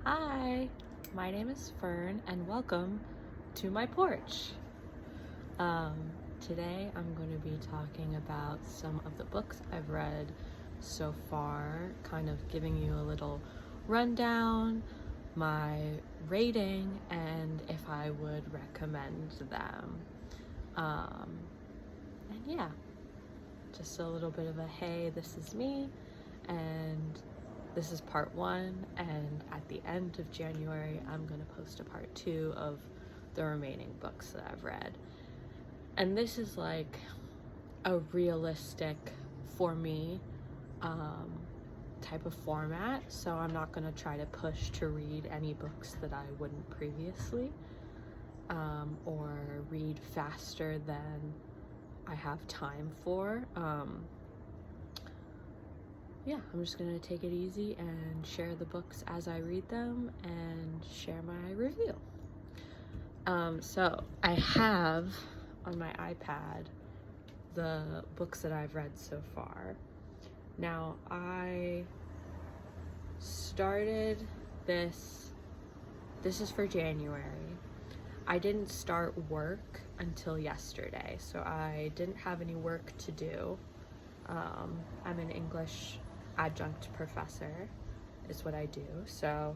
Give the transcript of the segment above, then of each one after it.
Hi, my name is Fern and welcome to my porch. Um, Today I'm going to be talking about some of the books I've read so far, kind of giving you a little rundown, my rating, and if I would recommend them. And yeah, just a little bit of a hey, this is me, and this is part one, and at the end of January, I'm going to post a part two of the remaining books that I've read. And this is like a realistic, for me, type of format, so I'm not going to try to push to read any books that I wouldn't previously, or read faster than I have time for. Yeah, I'm just gonna take it easy and share the books as I read them and share my review. So I have on my iPad the books that I've read so far. Now I started this is for January. I didn't start work until yesterday, so I didn't have any work to do. I'm an English adjunct professor is what I do, so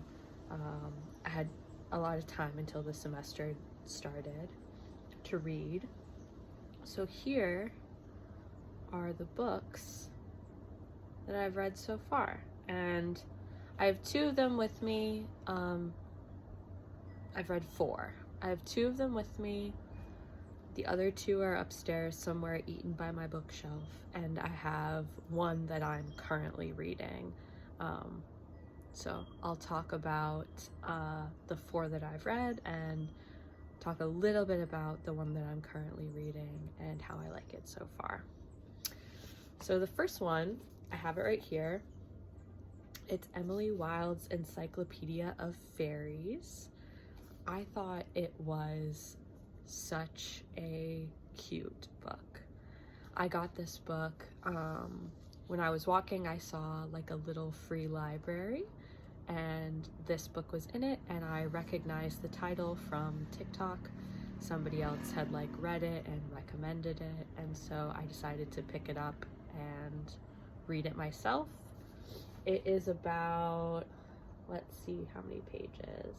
I had a lot of time until the semester started to read. So here are the books that I've read so far, and I have two of them with me. I've read four. I have two of them with me. The other two are upstairs somewhere eaten by my bookshelf, and I have one that I'm currently reading. So I'll talk about the four that I've read and talk a little bit about the one that I'm currently reading and how I like it so far. So the first one, I have it right here. It's Emily Wilde's Encyclopedia of Fairies. I thought it was such a cute book. I got this book when I was walking. I saw like a little free library and this book was in it, and I recognized the title from TikTok. Somebody else had like read it and recommended it, and so I decided to pick it up and read it myself. It is about, let's see how many pages.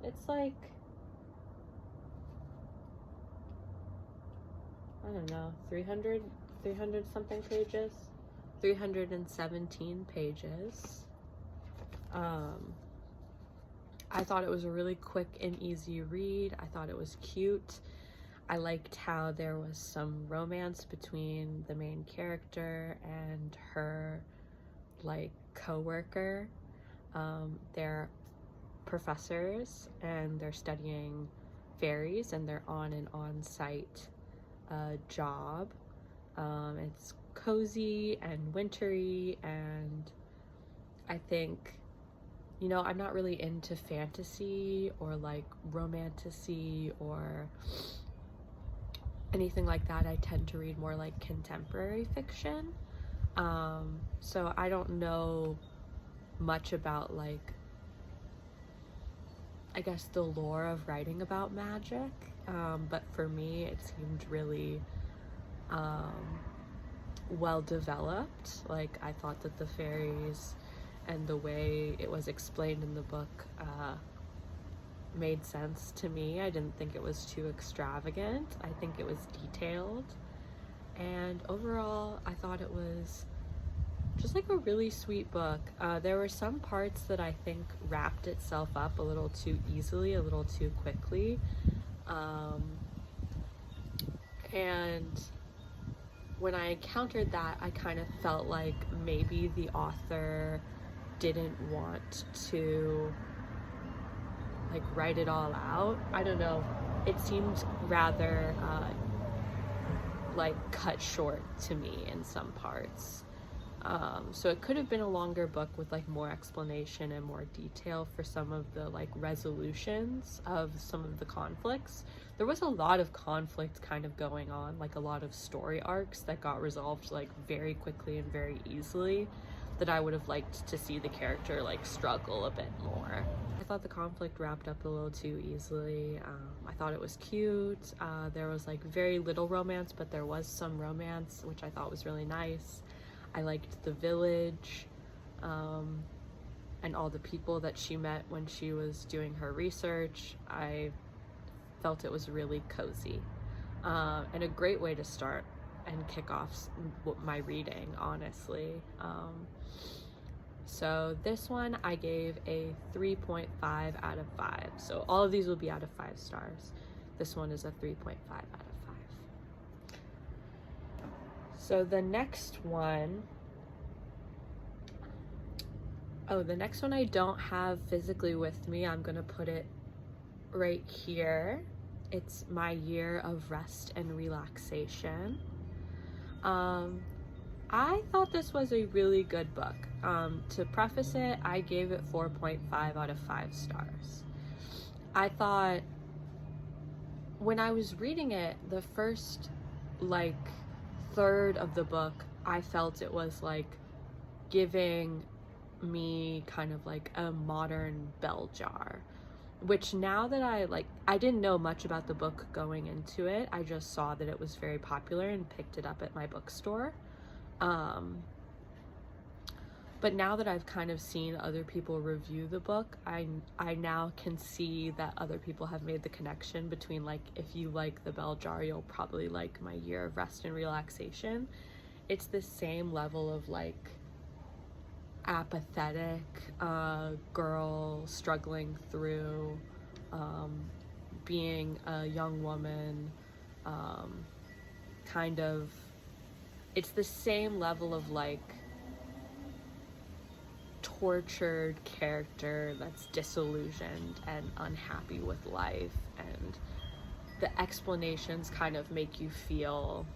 It's like, I don't know, 300 something pages, 317 pages. I thought it was a really quick and easy read. I thought it was cute. I liked how there was some romance between the main character and her like co-worker. They're professors and they're studying fairies, and they're on an on-site job. It's cozy and wintry, and I think, you know, I'm not really into fantasy or like romantasy or anything like that. I tend to read more like contemporary fiction. So I don't know much about like, I guess, the lore of writing about magic, but for me it seemed really well developed. Like, I thought that the fairies and the way it was explained in the book made sense to me. I didn't think it was too extravagant. I think it was detailed, and overall I thought it was just like a really sweet book. There were some parts that I think wrapped itself up a little too easily, a little too quickly, and when I encountered that, I kind of felt like maybe the author didn't want to like write it all out. I don't know. It seemed rather like cut short to me in some parts. So it could have been a longer book with like more explanation and more detail for some of the like resolutions of some of the conflicts. There was a lot of conflict kind of going on, like a lot of story arcs that got resolved like very quickly and very easily, that I would have liked to see the character like struggle a bit more. I thought the conflict wrapped up a little too easily. I thought it was cute. There was like very little romance, but there was some romance, which I thought was really nice. I liked the village, and all the people that she met when she was doing her research. I felt it was really cozy, and a great way to start and kick off my reading, honestly. So this one I gave a 3.5 out of 5. So all of these will be out of 5 stars. This one is a 3.5 out of 5. So the next one I don't have physically with me. I'm gonna put it right here. It's My Year of Rest and Relaxation. I thought this was a really good book. To preface it, I gave it 4.5 out of 5 stars. I thought when I was reading it, the first like third of the book, I felt it was like giving me kind of like a modern bell jar, which now that I didn't know much about the book going into it. I just saw that it was very popular and picked it up at my bookstore. But now that I've kind of seen other people review the book, I now can see that other people have made the connection between like, if you like the bell jar, you'll probably like My Year of Rest and Relaxation. It's the same level of like apathetic girl struggling through being a young woman, kind of, it's the same level of like tortured character that's disillusioned and unhappy with life, and the explanations kind of make you feel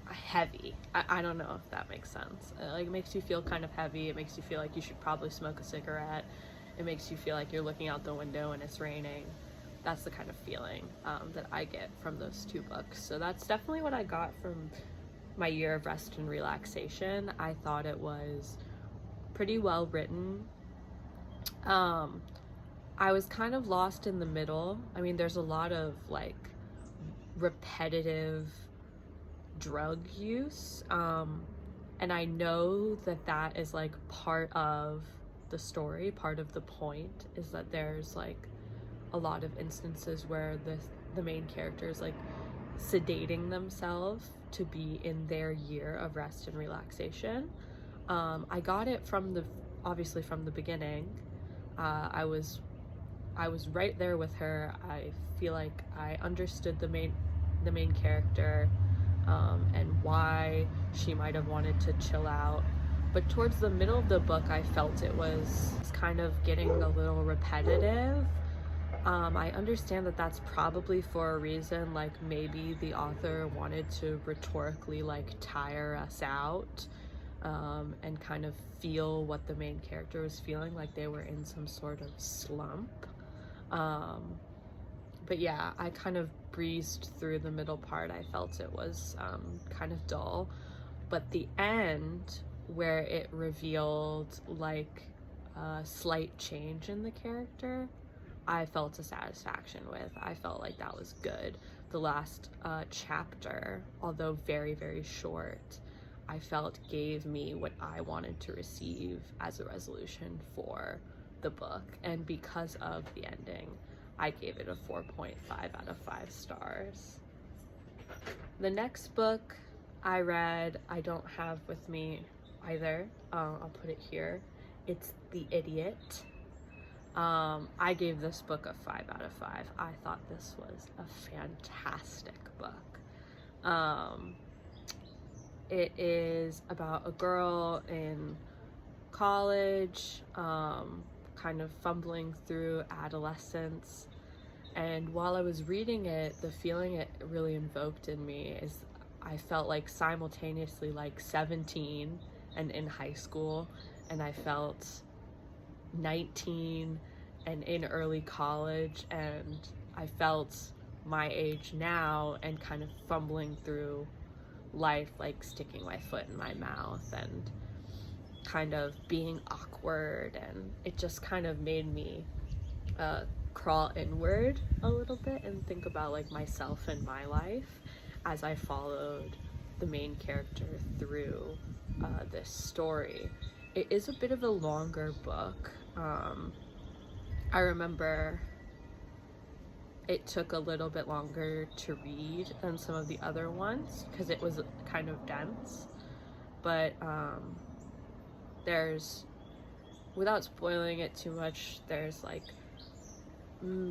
heavy. I don't know if that makes sense. Like, it makes you feel kind of heavy. It makes you feel like you should probably smoke a cigarette. It makes you feel like you're looking out the window and it's raining. That's the kind of feeling that I get from those two books. So that's definitely what I got from My Year of Rest and Relaxation. I thought it was pretty well written. I was kind of lost in the middle. I mean, there's a lot of like repetitive drug use, and I know that that is like part of the story. Part of the point is that there's like a lot of instances where the main character is like sedating themselves to be in their year of rest and relaxation. I got it obviously from the beginning. I was right there with her. I feel like I understood the main character, and why she might have wanted to chill out. But towards the middle of the book, I felt it was kind of getting a little repetitive. I understand that that's probably for a reason, like maybe the author wanted to rhetorically like tire us out, and kind of feel what the main character was feeling, like they were in some sort of slump. But yeah, I kind of breezed through the middle part. I felt it was kind of dull, but the end, where it revealed like a slight change in the character, I felt a satisfaction with. I felt like that was good. The last chapter, although very, very short, I felt gave me what I wanted to receive as a resolution for the book. And because of the ending, I gave it a 4.5 out of 5 stars. The next book I read, I don't have with me either. I'll put it here. It's The Idiot. I gave this book a 5 out of 5. I thought this was a fantastic book. It is about a girl in college, kind of fumbling through adolescence. And while I was reading it, the feeling it really invoked in me is I felt like simultaneously like 17 and in high school, and I felt 19 and in early college, and I felt my age now and kind of fumbling through life, like sticking my foot in my mouth and kind of being awkward, and it just kind of made me crawl inward a little bit and think about like myself and my life as I followed the main character through this story. It is a bit of a longer book. I remember it took a little bit longer to read than some of the other ones because it was kind of dense, but there's, without spoiling it too much, there's like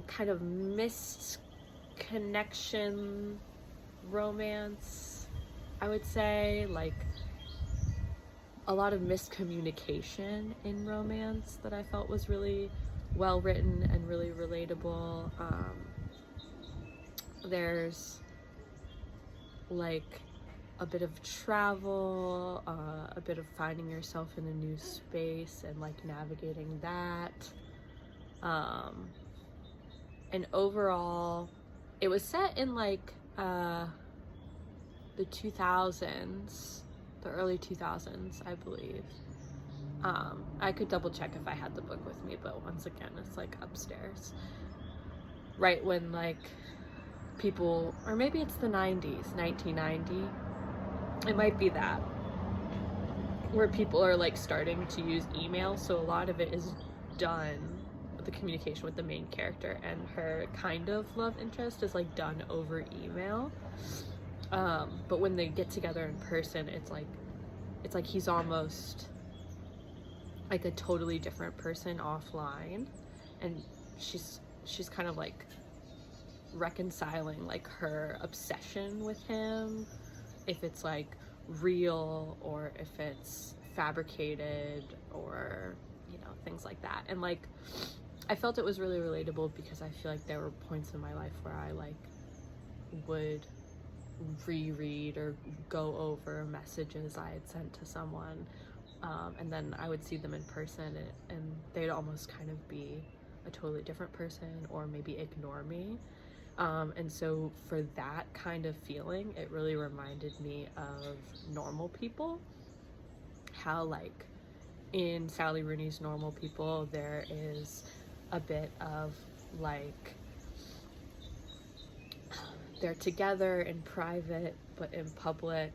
kind of missed connection romance, I would say, like a lot of miscommunication in romance that I felt was really well written and really relatable. There's like a bit of travel, a bit of finding yourself in a new space and like navigating that. And overall, it was set in like the 2000s, the early 2000s, I believe. I could double check if I had the book with me, but once again, it's like upstairs. Right when like people, or maybe it's the 90s, 1990. It might be that, where people are like starting to use email, so a lot of it is done, the communication with the main character and her kind of love interest is like done over email. But when they get together in person, it's like he's almost like a totally different person offline, and she's kind of like reconciling like her obsession with him, if it's like real or if it's fabricated, or you know, things like that. And like I felt it was really relatable because I feel like there were points in my life where I like would reread or go over messages I had sent to someone, and then I would see them in person, and they'd almost kind of be a totally different person or maybe ignore me. And so for that kind of feeling, it really reminded me of Normal People. How like in Sally Rooney's Normal People, there is a bit of like they're together in private, but in public,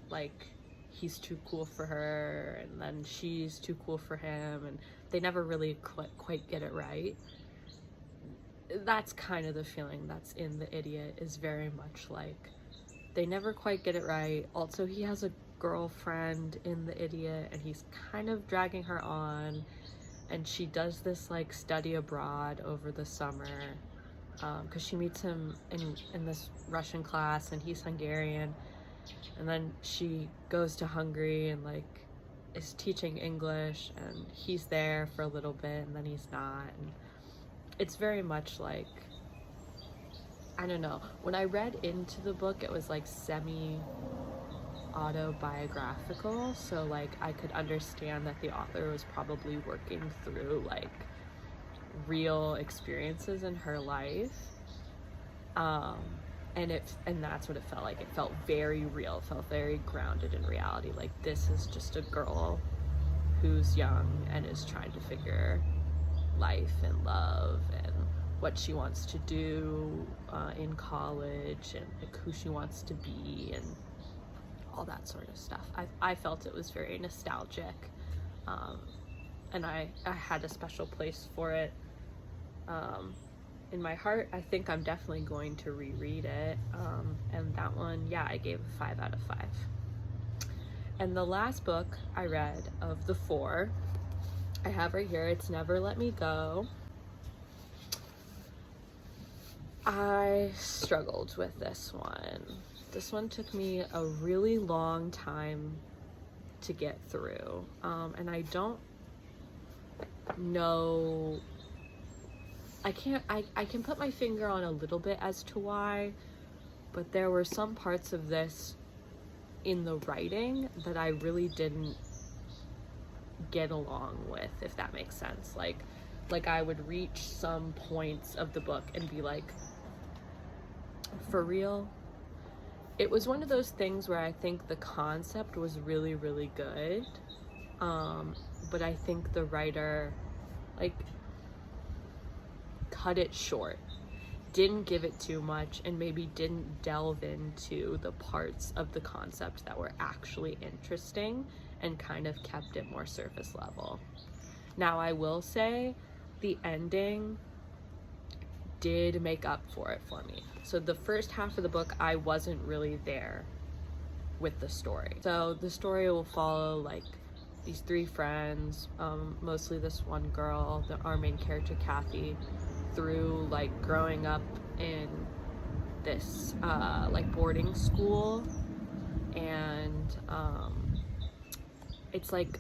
like he's too cool for her and then she's too cool for him, and they never really quite get it right. That's kind of the feeling that's in The Idiot, is very much like they never quite get it right. Also, he has a girlfriend in The Idiot and he's kind of dragging her on, and she does this like study abroad over the summer, because she meets him in this Russian class and he's Hungarian, and then she goes to Hungary and like is teaching English, and he's there for a little bit and then he's not, and it's very much like, I don't know, when I read into the book it was like semi autobiographical, so like I could understand that the author was probably working through like real experiences in her life, and that's what it felt like. It felt very real, it felt very grounded in reality. Like, this is just a girl who's young and is trying to figure life and love and what she wants to do in college, and like who she wants to be and all that sort of stuff. I felt it was very nostalgic, and I had a special place for it in my heart. I think I'm definitely going to reread it, and that one, yeah, I gave a 5 out of 5. And the last book I read of the 4, I have right here, it's Never Let Me Go. I struggled with this one. This one took me a really long time to get through, and I don't know, I can put my finger on a little bit as to why, but there were some parts of this in the writing that I really didn't get along with, if that makes sense. Like I would reach some points of the book and be like, for real? It was one of those things where I think the concept was really, really good, but I think the writer like cut it short, didn't give it too much, and maybe didn't delve into the parts of the concept that were actually interesting, and kind of kept it more surface level. Now, I will say the ending did make up for it for me. So the first half of the book, I wasn't really there with the story. So the story will follow like these three friends, mostly this one girl, our main character Kathy, through like growing up in this like boarding school, and it's like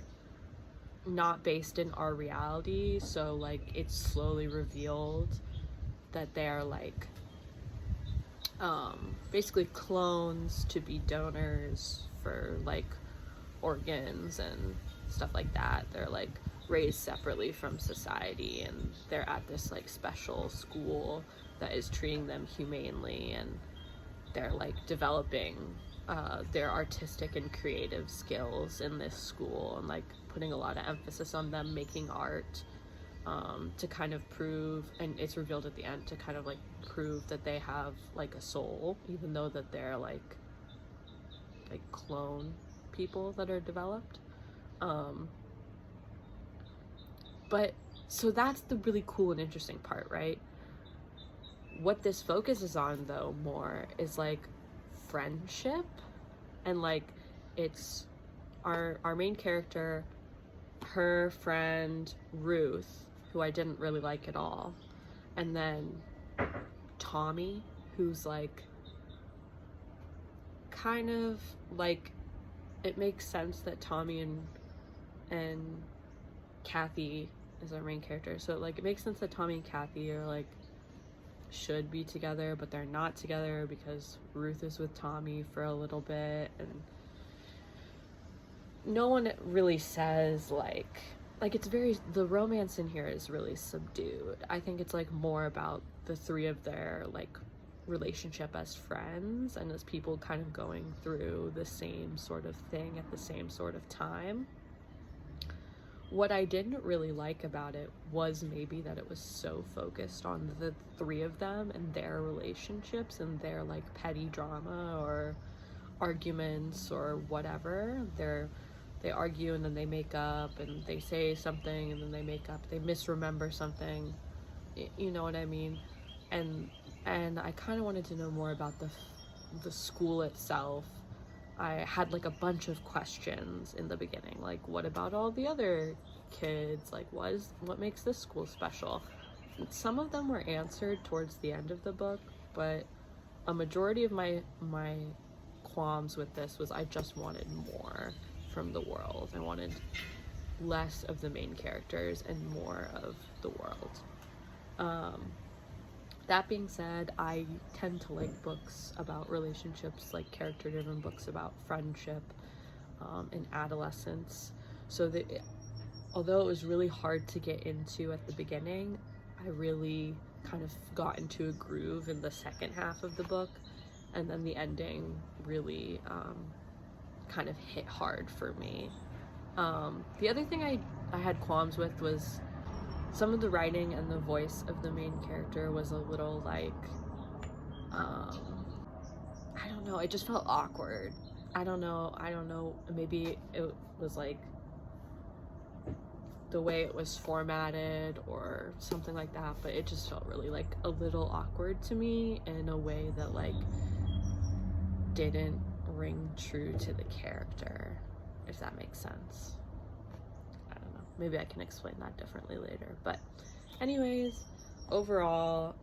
not based in our reality, so like it's slowly revealed that they're like basically clones to be donors for like organs and stuff like that. They're like raised separately from society, and they're at this like special school that is treating them humanely, and they're like developing their artistic and creative skills in this school, and like putting a lot of emphasis on them making art, to kind of prove, and it's revealed at the end, to kind of like prove that they have like a soul, even though that they're like clone people that are developed. But so that's the really cool and interesting part, right? What this focuses on though more is like friendship, and like it's our main character, her friend Ruth, who I didn't really like at all, and then Tommy, who's like kind of like, it makes sense that Tommy and Kathy is our main character, so like it makes sense that Tommy and Kathy are like should be together, but they're not together because Ruth is with Tommy for a little bit, and no one really says like it's very, the romance in here is really subdued. I think it's like more about the three of their like relationship as friends and as people kind of going through the same sort of thing at the same sort of time. What I didn't really like about it was maybe that it was so focused on the three of them and their relationships and their like petty drama or arguments or whatever. They argue and then they make up, and they say something and then they make up, they misremember something, you know what I mean? And I kind of wanted to know more about the school itself. I had like a bunch of questions in the beginning, like what about all the other kids, like what makes this school special? Some of them were answered towards the end of the book, but a majority of my qualms with this was I just wanted more from the world. I wanted less of the main characters and more of the world. That being said, I tend to like books about relationships, like character-driven books about friendship, and adolescence. So although it was really hard to get into at the beginning, I really kind of got into a groove in the second half of the book, and then the ending really kind of hit hard for me. The other thing I had qualms with was some of the writing and the voice of the main character was a little like, I don't know, it just felt awkward. I don't know, maybe it was like the way it was formatted or something like that, but it just felt really like a little awkward to me in a way that like didn't ring true to the character, if that makes sense. I don't know, maybe I can explain that differently later. But anyways, overall,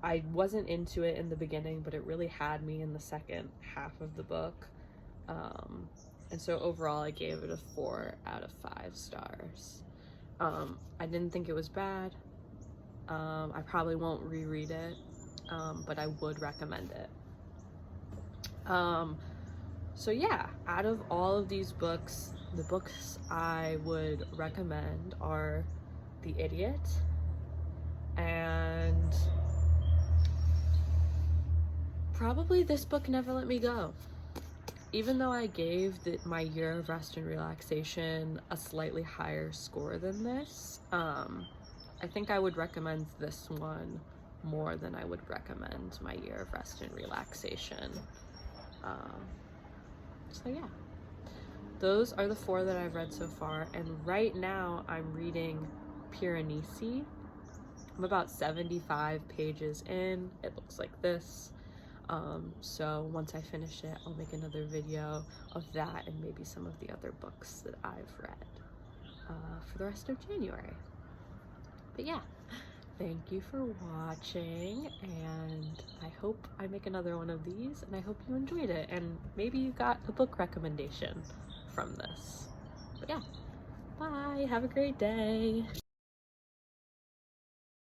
I wasn't into it in the beginning, but it really had me in the second half of the book. And so overall I gave it a 4 out of 5 stars. I didn't think it was bad. I probably won't reread it. but I would recommend it. So yeah, out of all of these books, the books I would recommend are The Idiot and probably this book, Never Let Me Go. Even though I gave my Year of Rest and Relaxation a slightly higher score than this, I think I would recommend this one more than I would recommend my Year of Rest and Relaxation. So yeah, those are the 4 that I've read so far, and right now I'm reading Piranesi. I'm about 75 pages in. It looks like this. So once I finish it, I'll make another video of that and maybe some of the other books that I've read for the rest of January. But yeah, thank you for watching, and I hope I make another one of these, and I hope you enjoyed it, and maybe you got a book recommendation from this. But yeah, bye, have a great day.